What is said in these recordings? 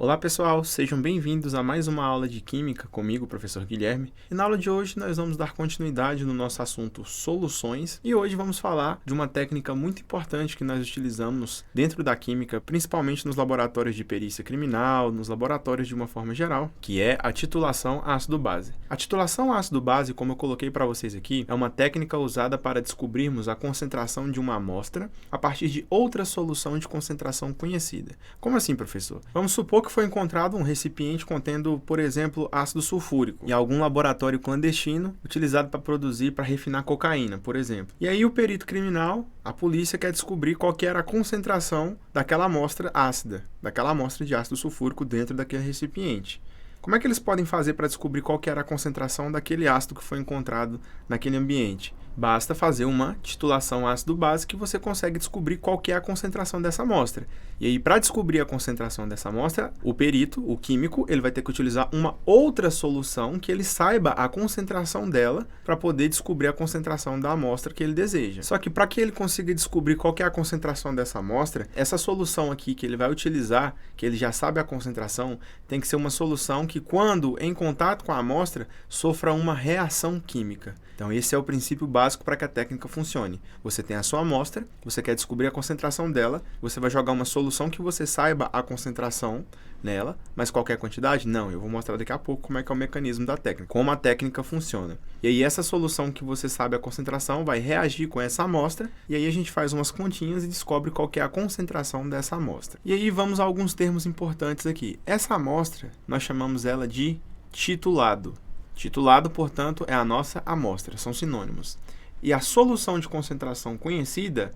Olá pessoal, sejam bem-vindos a mais uma aula de Química comigo, professor Guilherme. E na aula de hoje nós vamos dar continuidade no nosso assunto soluções e hoje vamos falar de uma técnica muito importante que nós utilizamos dentro da Química, principalmente nos laboratórios de perícia criminal, nos laboratórios de uma forma geral, que é a titulação ácido-base. A titulação ácido-base, como eu coloquei para vocês aqui, é uma técnica usada para descobrirmos a concentração de uma amostra a partir de outra solução de concentração conhecida. Como assim, professor? Vamos supor que foi encontrado um recipiente contendo, por exemplo, ácido sulfúrico em algum laboratório clandestino utilizado para produzir, para refinar cocaína, por exemplo. E aí o perito criminal, a polícia, quer descobrir qual que era a concentração daquela amostra ácida, daquela amostra de ácido sulfúrico dentro daquele recipiente. Como é que eles podem fazer para descobrir qual que era a concentração daquele ácido que foi encontrado naquele ambiente? Basta fazer uma titulação ácido-base que você consegue descobrir qual que é a concentração dessa amostra. E aí, para descobrir a concentração dessa amostra, o perito, o químico, ele vai ter que utilizar uma outra solução que ele saiba a concentração dela para poder descobrir a concentração da amostra que ele deseja. Só que para que ele consiga descobrir qual que é a concentração dessa amostra, essa solução aqui que ele vai utilizar, que ele já sabe a concentração, tem que ser uma solução que, quando em contato com a amostra, sofra uma reação química. Então, esse é o princípio básico para que a técnica funcione. Você tem a sua amostra, você quer descobrir a concentração dela, você vai jogar uma solução que você saiba a concentração nela, mas qualquer quantidade? Não, eu vou mostrar daqui a pouco como é que é o mecanismo da técnica, como a técnica funciona. E aí essa solução que você sabe a concentração vai reagir com essa amostra, e aí a gente faz umas continhas e descobre qual que é a concentração dessa amostra. E aí vamos a alguns termos importantes aqui. Essa amostra, nós chamamos ela de titulado. Titulado, portanto, é a nossa amostra, são sinônimos. E a solução de concentração conhecida,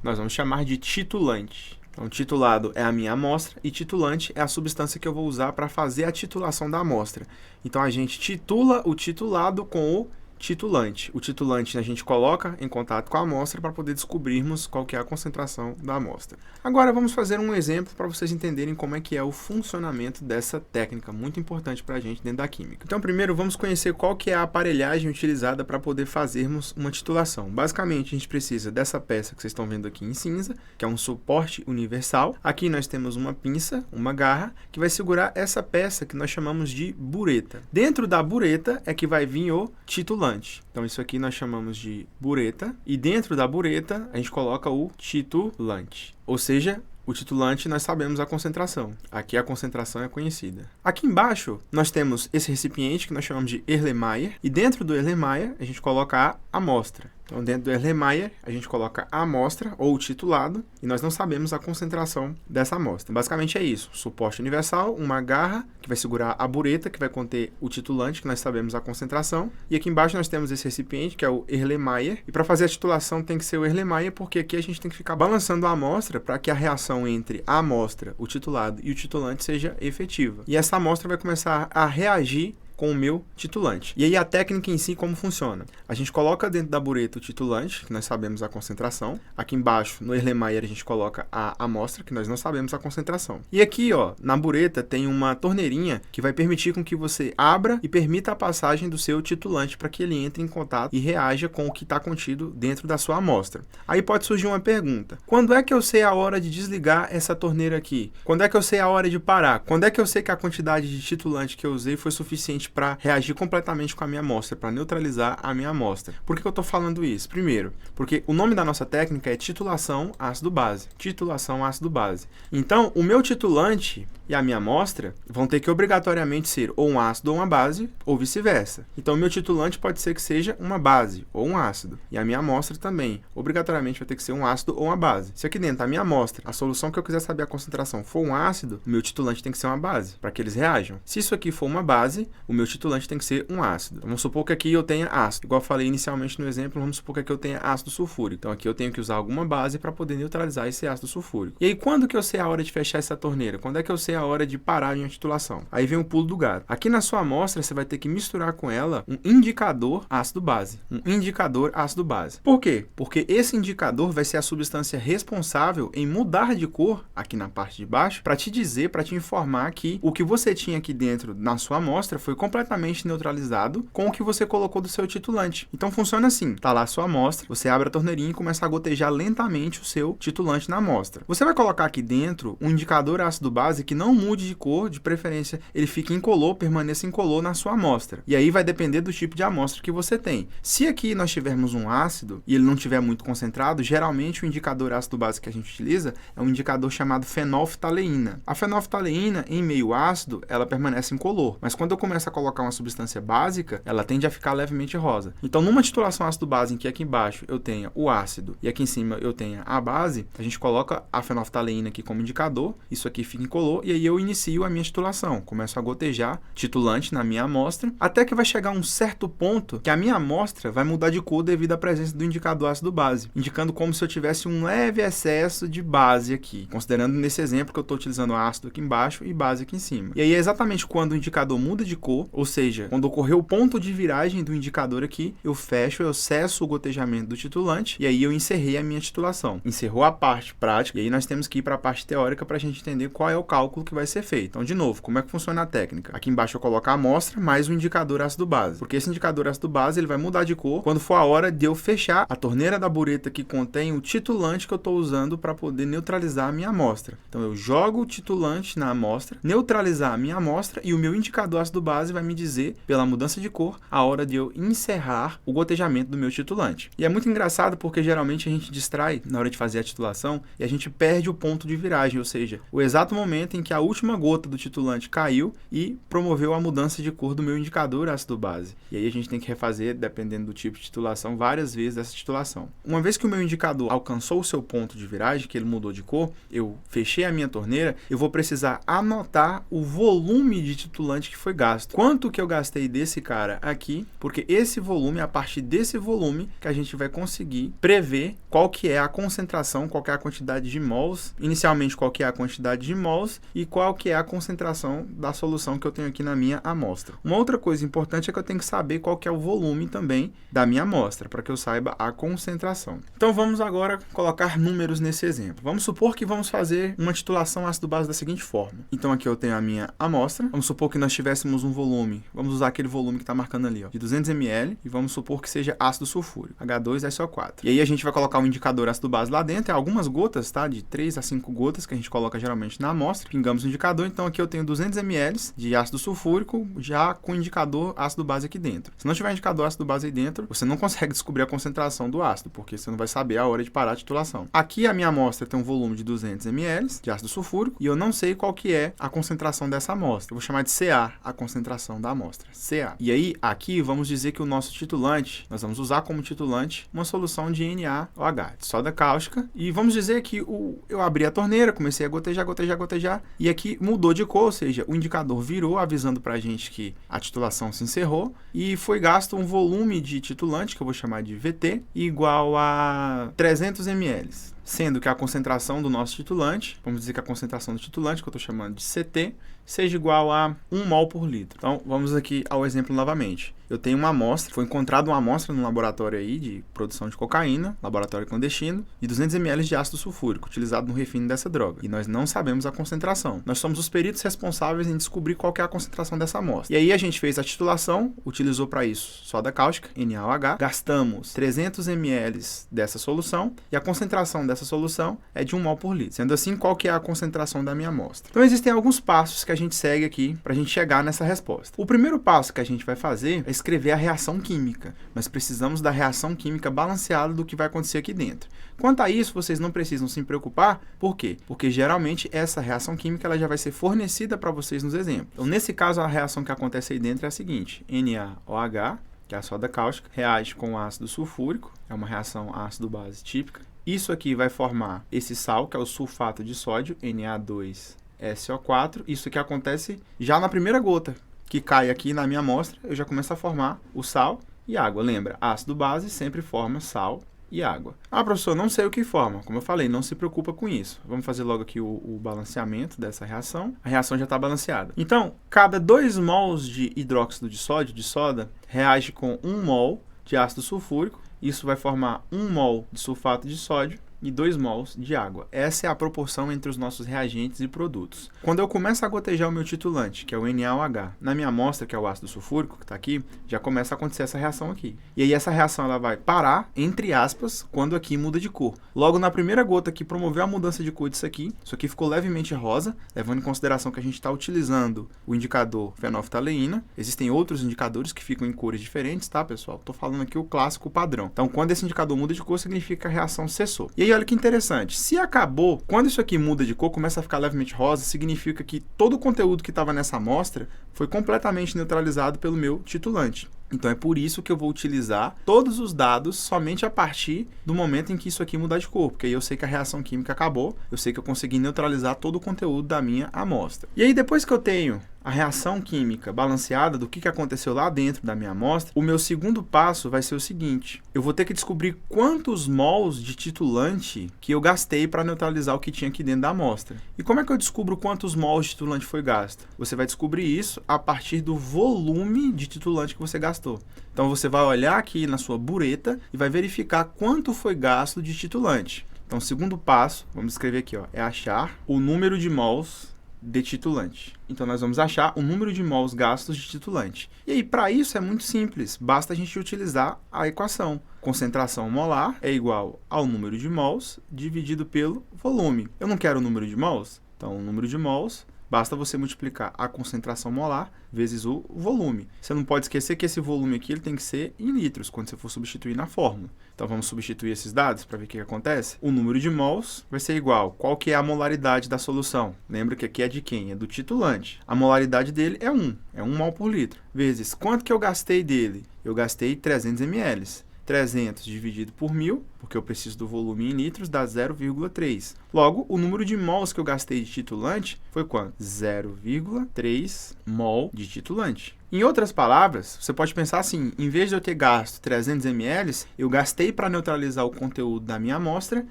nós vamos chamar de titulante. Então, titulado é a minha amostra e titulante é a substância que eu vou usar para fazer a titulação da amostra. Então, a gente titula o titulado com o titulante. O titulante a gente coloca em contato com a amostra para poder descobrirmos qual que é a concentração da amostra. Agora vamos fazer um exemplo para vocês entenderem como é que é o funcionamento dessa técnica, muito importante para a gente dentro da química. Então primeiro vamos conhecer qual que é a aparelhagem utilizada para poder fazermos uma titulação. Basicamente a gente precisa dessa peça que vocês estão vendo aqui em cinza, que é um suporte universal. Aqui nós temos uma pinça, uma garra, que vai segurar essa peça que nós chamamos de bureta. Dentro da bureta é que vai vir o titulante. Então, isso aqui nós chamamos de bureta. E dentro da bureta, a gente coloca o titulante. Ou seja, o titulante nós sabemos a concentração. Aqui a concentração é conhecida. Aqui embaixo, nós temos esse recipiente que nós chamamos de Erlenmeyer. E dentro do Erlenmeyer, a gente coloca a amostra. Então, dentro do Erlenmeyer, a gente coloca a amostra, ou o titulado, e nós não sabemos a concentração dessa amostra. Basicamente é isso. Suporte universal, uma garra, que vai segurar a bureta, que vai conter o titulante, que nós sabemos a concentração. E aqui embaixo nós temos esse recipiente, que é o Erlenmeyer. E para fazer a titulação tem que ser o Erlenmeyer, porque aqui a gente tem que ficar balançando a amostra para que a reação entre a amostra, o titulado e o titulante seja efetiva. E essa amostra vai começar a reagir com o meu titulante. E aí a técnica em si como funciona? A gente coloca dentro da bureta o titulante, que nós sabemos a concentração. Aqui embaixo, no Erlenmeyer, a gente coloca a amostra, que nós não sabemos a concentração. E aqui, ó, na bureta tem uma torneirinha que vai permitir com que você abra e permita a passagem do seu titulante para que ele entre em contato e reaja com o que está contido dentro da sua amostra. Aí pode surgir uma pergunta. Quando é que eu sei a hora de desligar essa torneira aqui? Quando é que eu sei a hora de parar? Quando é que eu sei que a quantidade de titulante que eu usei foi suficiente para reagir completamente com a minha amostra, para neutralizar a minha amostra? Por que eu estou falando isso? Primeiro, porque o nome da nossa técnica é titulação ácido-base. Titulação ácido-base. Então, o meu titulante e a minha amostra vão ter que obrigatoriamente ser ou um ácido ou uma base, ou vice-versa. Então, o meu titulante pode ser que seja uma base ou um ácido. E a minha amostra também, obrigatoriamente, vai ter que ser um ácido ou uma base. Se aqui dentro a minha amostra, a solução que eu quiser saber a concentração for um ácido, o meu titulante tem que ser uma base, para que eles reajam. Se isso aqui for uma base, o meu titulante tem que ser um ácido. Vamos supor que aqui eu tenha ácido. Igual eu falei inicialmente no exemplo, vamos supor que aqui eu tenha ácido sulfúrico. Então, aqui eu tenho que usar alguma base para poder neutralizar esse ácido sulfúrico. E aí, quando que eu sei a hora de fechar essa torneira? Quando é que eu sei a hora de parar a minha titulação? Aí vem o pulo do gato. Aqui na sua amostra, você vai ter que misturar com ela um indicador ácido-base. Um indicador ácido-base. Por quê? Porque esse indicador vai ser a substância responsável em mudar de cor, aqui na parte de baixo, para te dizer, para te informar que o que você tinha aqui dentro na sua amostra foi completamente neutralizado com o que você colocou do seu titulante. Então funciona assim, tá lá a sua amostra, você abre a torneirinha e começa a gotejar lentamente o seu titulante na amostra. Você vai colocar aqui dentro um indicador ácido-base que não mude de cor, de preferência ele fique incolor, permaneça incolor na sua amostra. E aí vai depender do tipo de amostra que você tem. Se aqui nós tivermos um ácido e ele não estiver muito concentrado, geralmente o indicador ácido-base que a gente utiliza é um indicador chamado fenolftaleína. A fenolftaleína, em meio ácido, ela permanece incolor, mas quando eu começo a colocar uma substância básica, ela tende a ficar levemente rosa. Então, numa titulação ácido-base em que aqui embaixo eu tenha o ácido e aqui em cima eu tenha a base, a gente coloca a fenolftaleína aqui como indicador, isso aqui fica incolor e aí eu inicio a minha titulação. Começo a gotejar titulante na minha amostra, até que vai chegar um certo ponto que a minha amostra vai mudar de cor devido à presença do indicador ácido-base, indicando como se eu tivesse um leve excesso de base aqui, considerando nesse exemplo que eu estou utilizando ácido aqui embaixo e base aqui em cima. E aí é exatamente quando o indicador muda de cor, ou seja, quando ocorreu o ponto de viragem do indicador aqui, eu fecho, eu cesso o gotejamento do titulante e aí eu encerrei a minha titulação. Encerrou a parte prática e aí nós temos que ir para a parte teórica para a gente entender qual é o cálculo que vai ser feito. Então, de novo, como é que funciona a técnica? Aqui embaixo eu coloco a amostra mais o indicador ácido-base, porque esse indicador ácido-base ele vai mudar de cor quando for a hora de eu fechar a torneira da bureta que contém o titulante que eu estou usando para poder neutralizar a minha amostra. Então, eu jogo o titulante na amostra, neutralizar a minha amostra e o meu indicador ácido-base vai me dizer, pela mudança de cor, a hora de eu encerrar o gotejamento do meu titulante. E é muito engraçado porque geralmente a gente distrai na hora de fazer a titulação e a gente perde o ponto de viragem, ou seja, o exato momento em que a última gota do titulante caiu e promoveu a mudança de cor do meu indicador ácido-base. E aí a gente tem que refazer, dependendo do tipo de titulação, várias vezes essa titulação. Uma vez que o meu indicador alcançou o seu ponto de viragem, que ele mudou de cor, eu fechei a minha torneira, eu vou precisar anotar o volume de titulante que foi gasto. Quanto que eu gastei desse cara aqui, porque esse volume, a partir desse volume, que a gente vai conseguir prever qual que é a concentração, qual que é a quantidade de mols, inicialmente qual que é a quantidade de mols e qual que é a concentração da solução que eu tenho aqui na minha amostra. Uma outra coisa importante é que eu tenho que saber qual que é o volume também da minha amostra, para que eu saiba a concentração. Então vamos agora colocar números nesse exemplo. Vamos supor que vamos fazer uma titulação ácido-base da seguinte forma. Então aqui eu tenho a minha amostra, vamos supor que nós tivéssemos um volume, vamos usar aquele volume que está marcando ali, ó, de 200 ml e vamos supor que seja ácido sulfúrico, H2SO4. E aí a gente vai colocar um indicador ácido-base lá dentro, é algumas gotas, tá? De 3 a 5 gotas que a gente coloca geralmente na amostra, pingamos o indicador, então aqui eu tenho 200 ml de ácido sulfúrico já com indicador ácido-base aqui dentro. Se não tiver indicador ácido-base aí dentro, você não consegue descobrir a concentração do ácido, porque você não vai saber a hora de parar a titulação. Aqui a minha amostra tem um volume de 200 ml de ácido sulfúrico e eu não sei qual que é a concentração dessa amostra. Eu vou chamar de CA, a concentração da amostra, CA. E aí, aqui, vamos dizer que o nosso titulante, nós vamos usar como titulante uma solução de NaOH, de soda cáustica, e vamos dizer que eu abri a torneira, comecei a gotejar, e aqui mudou de cor, ou seja, o indicador virou, avisando pra gente que a titulação se encerrou, e foi gasto um volume de titulante, que eu vou chamar de VT, igual a 300 ml. Sendo que a concentração do nosso titulante, vamos dizer que a concentração do titulante, que eu estou chamando de CT, seja igual a 1 mol por litro. Então, vamos aqui ao exemplo novamente. Eu tenho uma amostra, foi encontrada uma amostra no laboratório aí de produção de cocaína, laboratório clandestino, de 200 ml de ácido sulfúrico, utilizado no refino dessa droga. E nós não sabemos a concentração. Nós somos os peritos responsáveis em descobrir qual que é a concentração dessa amostra. E aí a gente fez a titulação, utilizou para isso soda cáustica, NaOH, gastamos 300 ml dessa solução e a concentração dessa solução é de 1 mol por litro. Sendo assim, qual que é a concentração da minha amostra? Então, existem alguns passos que a gente segue aqui para a gente chegar nessa resposta. O primeiro passo que a gente vai fazer é escrever a reação química. Nós precisamos da reação química balanceada do que vai acontecer aqui dentro. Quanto a isso, vocês não precisam se preocupar. Por quê? Porque geralmente essa reação química ela já vai ser fornecida para vocês nos exemplos. Então, nesse caso, a reação que acontece aí dentro é a seguinte: NaOH, que é a soda cáustica, reage com o ácido sulfúrico, é uma reação ácido-base típica. Isso aqui vai formar esse sal, que é o sulfato de sódio, Na2SO4. Isso aqui acontece já na primeira gota, que cai aqui na minha amostra, eu já começo a formar o sal e água. Lembra, ácido-base sempre forma sal e água. Ah, professor, não sei o que forma. Como eu falei, não se preocupa com isso. Vamos fazer logo aqui o balanceamento dessa reação. A reação já está balanceada. Então, cada 2 mols de hidróxido de sódio, de soda, reage com 1 mol de ácido sulfúrico. Isso vai formar 1 mol de sulfato de sódio e 2 mols de água. Essa é a proporção entre os nossos reagentes e produtos. Quando eu começo a gotejar o meu titulante, que é o NaOH, na minha amostra, que é o ácido sulfúrico, que está aqui, já começa a acontecer essa reação aqui. E aí essa reação ela vai parar, entre aspas, quando aqui muda de cor. Logo na primeira gota que promoveu a mudança de cor disso aqui, isso aqui ficou levemente rosa, levando em consideração que a gente está utilizando o indicador fenolftaleína. Existem outros indicadores que ficam em cores diferentes, tá, pessoal? Estou falando aqui o clássico padrão. Então, quando esse indicador muda de cor, significa que a reação cessou. E aí, olha que interessante. Se acabou, quando isso aqui muda de cor, começa a ficar levemente rosa, significa que todo o conteúdo que estava nessa amostra foi completamente neutralizado pelo meu titulante. Então, é por isso que eu vou utilizar todos os dados somente a partir do momento em que isso aqui mudar de cor, porque aí eu sei que a reação química acabou, eu sei que eu consegui neutralizar todo o conteúdo da minha amostra. E aí, depois que eu tenho a reação química balanceada do que aconteceu lá dentro da minha amostra, o meu segundo passo vai ser o seguinte: eu vou ter que descobrir quantos mols de titulante que eu gastei para neutralizar o que tinha aqui dentro da amostra. E como é que eu descubro quantos mols de titulante foi gasto? Você vai descobrir isso a partir do volume de titulante que você gastou. Então você vai olhar aqui na sua bureta e vai verificar quanto foi gasto de titulante. Então o segundo passo, vamos escrever aqui, ó, é achar o número de mols de titulante. Então, nós vamos achar o número de mols gastos de titulante. E aí, para isso, é muito simples. Basta a gente utilizar a equação. Concentração molar é igual ao número de mols dividido pelo volume. Eu não quero o número de mols? Então, o número de mols, basta você multiplicar a concentração molar vezes o volume. Você não pode esquecer que esse volume aqui ele tem que ser em litros, quando você for substituir na fórmula. Então, vamos substituir esses dados para ver o que acontece. O número de mols vai ser igual. Qual que é a molaridade da solução? Lembra que aqui é de quem? É do titulante. A molaridade dele é 1. É 1 mol por litro. Vezes quanto que eu gastei dele? Eu gastei 300 ml. 300 dividido por 1.000, porque eu preciso do volume em litros, dá 0,3. Logo, o número de mols que eu gastei de titulante foi quanto? 0,3 mol de titulante. Em outras palavras, você pode pensar assim: em vez de eu ter gasto 300 ml, eu gastei para neutralizar o conteúdo da minha amostra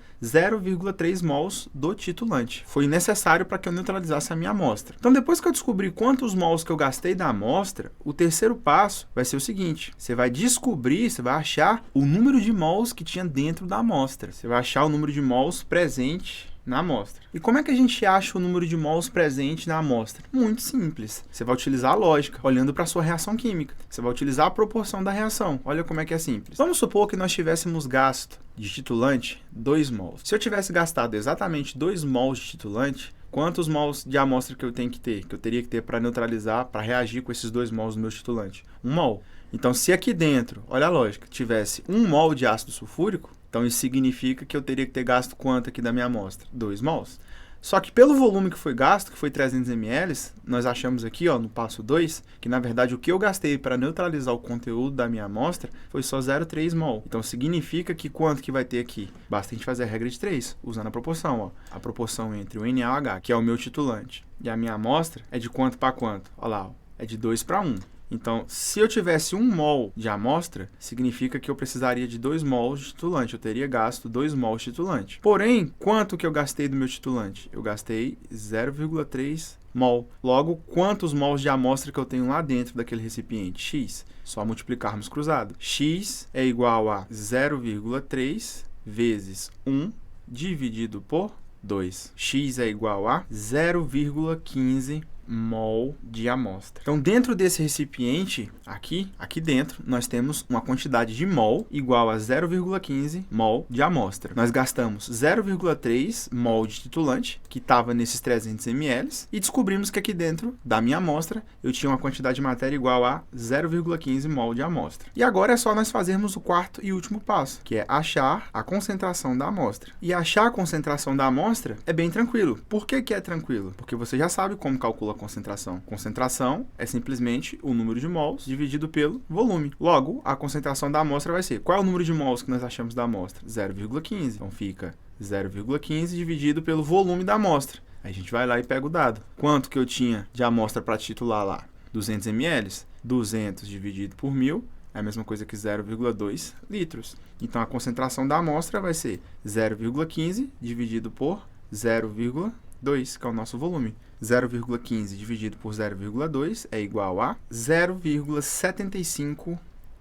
0,3 mols do titulante. Foi necessário para que eu neutralizasse a minha amostra. Então, depois que eu descobrir quantos mols que eu gastei da amostra, o terceiro passo vai ser o seguinte: você vai descobrir, você vai achar o número de mols que tinha dentro da amostra. Você vai achar o número de mols presente na amostra. E como é que a gente acha o número de mols presente na amostra? Muito simples. Você vai utilizar a lógica, olhando para a sua reação química. Você vai utilizar a proporção da reação. Olha como é que é simples. Vamos supor que nós tivéssemos gasto de titulante 2 mols. Se eu tivesse gastado exatamente 2 mols de titulante, quantos mols de amostra que eu tenho que ter? Que eu teria que ter para neutralizar, para reagir com esses 2 mols do meu titulante? 1 mol. Então, se aqui dentro, olha a lógica, tivesse 1 mol de ácido sulfúrico, então isso significa que eu teria que ter gasto quanto aqui da minha amostra? 2 mols. Só que pelo volume que foi gasto, que foi 300 ml, nós achamos aqui, ó, no passo 2, que na verdade o que eu gastei para neutralizar o conteúdo da minha amostra foi só 0,3 mol. Então significa que quanto que vai ter aqui? Basta a gente fazer a regra de 3, usando a proporção, ó. A proporção entre o NaOH, que é o meu titulante, e a minha amostra é de quanto para quanto? Olha lá, ó, é de 2 para 1. Então, se eu tivesse 1 mol de amostra, significa que eu precisaria de 2 mols de titulante. Eu teria gasto 2 mols de titulante. Porém, quanto que eu gastei do meu titulante? Eu gastei 0,3 mol. Logo, quantos mols de amostra que eu tenho lá dentro daquele recipiente? X. Só multiplicarmos cruzado. X é igual a 0,3 vezes 1 dividido por 2. X é igual a 0,15 mol de amostra. Então, dentro desse recipiente, aqui dentro, nós temos uma quantidade de mol igual a 0,15 mol de amostra. Nós gastamos 0,3 mol de titulante, que estava nesses 300 ml, e descobrimos que aqui dentro da minha amostra, eu tinha uma quantidade de matéria igual a 0,15 mol de amostra. E agora é só nós fazermos o quarto e último passo, que é achar a concentração da amostra. E achar a concentração da amostra é bem tranquilo. Por que que é tranquilo? Porque você já sabe como calcula a concentração. Concentração é simplesmente o número de mols dividido pelo volume. Logo, a concentração da amostra vai ser: qual é o número de mols que nós achamos da amostra? 0,15. Então fica 0,15 dividido pelo volume da amostra. Aí a gente vai lá e pega o dado. Quanto que eu tinha de amostra para titular lá? 200 ml. 200 dividido por 1.000 é a mesma coisa que 0,2 litros. Então a concentração da amostra vai ser 0,15 dividido por 0,2, que é o nosso volume. 0,15 dividido por 0,2 é igual a 0,75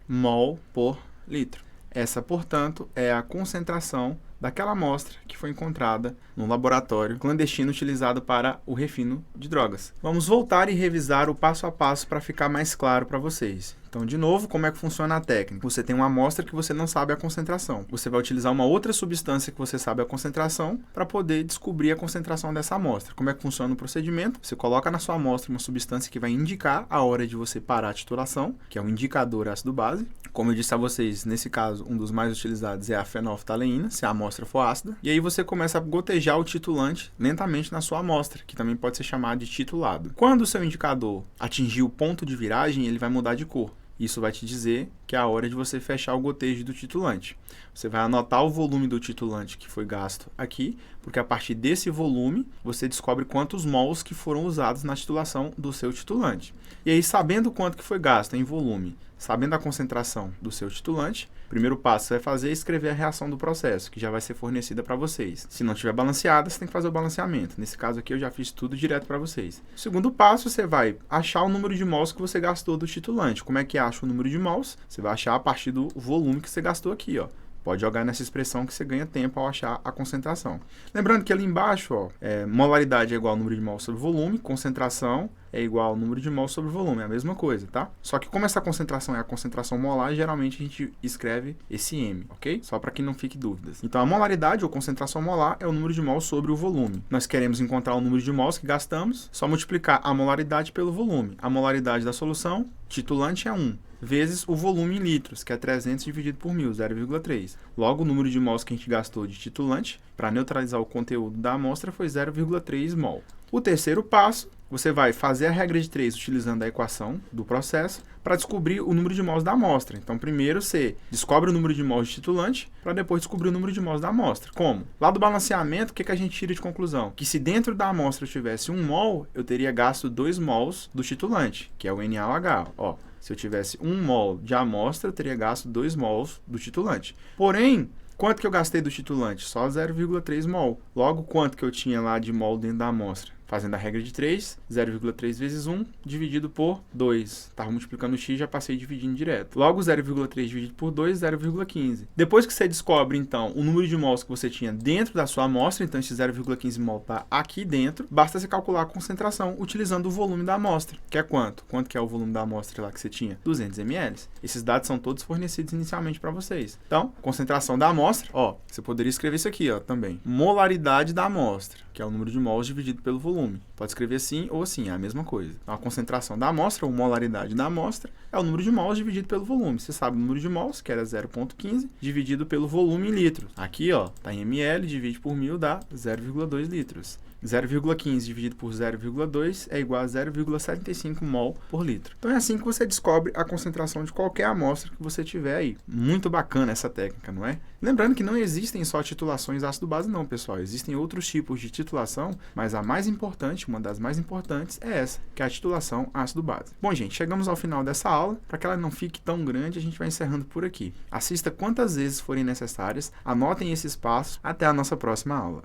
mol por litro. Essa, portanto, é a concentração daquela amostra que foi encontrada no laboratório clandestino utilizado para o refino de drogas. Vamos voltar e revisar o passo a passo para ficar mais claro para vocês. Então, de novo, como é que funciona a técnica? Você tem uma amostra que você não sabe a concentração. Você vai utilizar uma outra substância que você sabe a concentração para poder descobrir a concentração dessa amostra. Como é que funciona o procedimento? Você coloca na sua amostra uma substância que vai indicar a hora de você parar a titulação, que é o indicador ácido-base. Como eu disse a vocês, nesse caso, um dos mais utilizados é a fenolftaleína, se a amostra for ácida. E aí você começa a gotejar o titulante lentamente na sua amostra, que também pode ser chamado de titulado. Quando o seu indicador atingir o ponto de viragem, ele vai mudar de cor. Isso vai te dizer que é a hora de você fechar o gotejo do titulante. Você vai anotar o volume do titulante que foi gasto aqui, porque a partir desse volume você descobre quantos mols que foram usados na titulação do seu titulante. E aí, sabendo quanto que foi gasto em volume, sabendo a concentração do seu titulante, o primeiro passo que você vai fazer é escrever a reação do processo, que já vai ser fornecida para vocês. Se não estiver balanceada, você tem que fazer o balanceamento. Nesse caso aqui, eu já fiz tudo direto para vocês. O segundo passo, você vai achar o número de mols que você gastou do titulante. Como é que acha o número de mols? Você vai achar a partir do volume que você gastou aqui, ó. Pode jogar nessa expressão que você ganha tempo ao achar a concentração. Lembrando que ali embaixo, ó, molaridade é igual ao número de mols sobre volume, concentração é igual ao número de mols sobre volume, é a mesma coisa, tá? Só que como essa concentração é a concentração molar, geralmente a gente escreve esse M, ok? Só para que não fique dúvidas. Então a molaridade ou concentração molar é o número de mols sobre o volume. Nós queremos encontrar o número de mols que gastamos, só multiplicar a molaridade pelo volume. A molaridade da solução, titulante é 1. Vezes o volume em litros, que é 300 dividido por 1000, 0,3. Logo, o número de mols que a gente gastou de titulante para neutralizar o conteúdo da amostra foi 0,3 mol. O terceiro passo, você vai fazer a regra de 3 utilizando a equação do processo para descobrir o número de mols da amostra. Então, primeiro você descobre o número de mols de titulante para depois descobrir o número de mols da amostra. Como? Lá do balanceamento, o que a gente tira de conclusão? Que se dentro da amostra eu tivesse 1 mol, eu teria gasto 2 mols do titulante, que é o NaOH. Ó, se eu tivesse 1 mol de amostra, eu teria gasto 2 mols do titulante. Porém, quanto que eu gastei do titulante? Só 0,3 mol. Logo, quanto que eu tinha lá de mol dentro da amostra? Fazendo a regra de 3, 0,3 vezes 1 dividido por 2. Estava multiplicando o x, já passei dividindo direto. Logo, 0,3 dividido por 2, 0,15. Depois que você descobre, então, o número de mols que você tinha dentro da sua amostra, então esse 0,15 mol está aqui dentro, basta você calcular a concentração utilizando o volume da amostra, que é quanto? Quanto que é o volume da amostra lá que você tinha? 200 ml. Esses dados são todos fornecidos inicialmente para vocês. Então, concentração da amostra, ó, você poderia escrever isso aqui, ó, também. Molaridade da amostra, que é o número de mols dividido pelo volume. Pode escrever assim ou assim, é a mesma coisa. Então, a concentração da amostra, ou molaridade da amostra, é o número de mols dividido pelo volume. Você sabe o número de mols, que era 0,15, dividido pelo volume em litros. Aqui, ó, tá em ml, divide por 1000, dá 0,2 litros. 0,15 dividido por 0,2 é igual a 0,75 mol por litro. Então é assim que você descobre a concentração de qualquer amostra que você tiver aí. Muito bacana essa técnica, não é? Lembrando que não existem só titulações ácido-base não, pessoal. Existem outros tipos de titulação, mas a mais importante, uma das mais importantes, é essa, que é a titulação ácido-base. Bom, gente, chegamos ao final dessa aula. Para que ela não fique tão grande, a gente vai encerrando por aqui. Assista quantas vezes forem necessárias, anotem esses passos. Até a nossa próxima aula.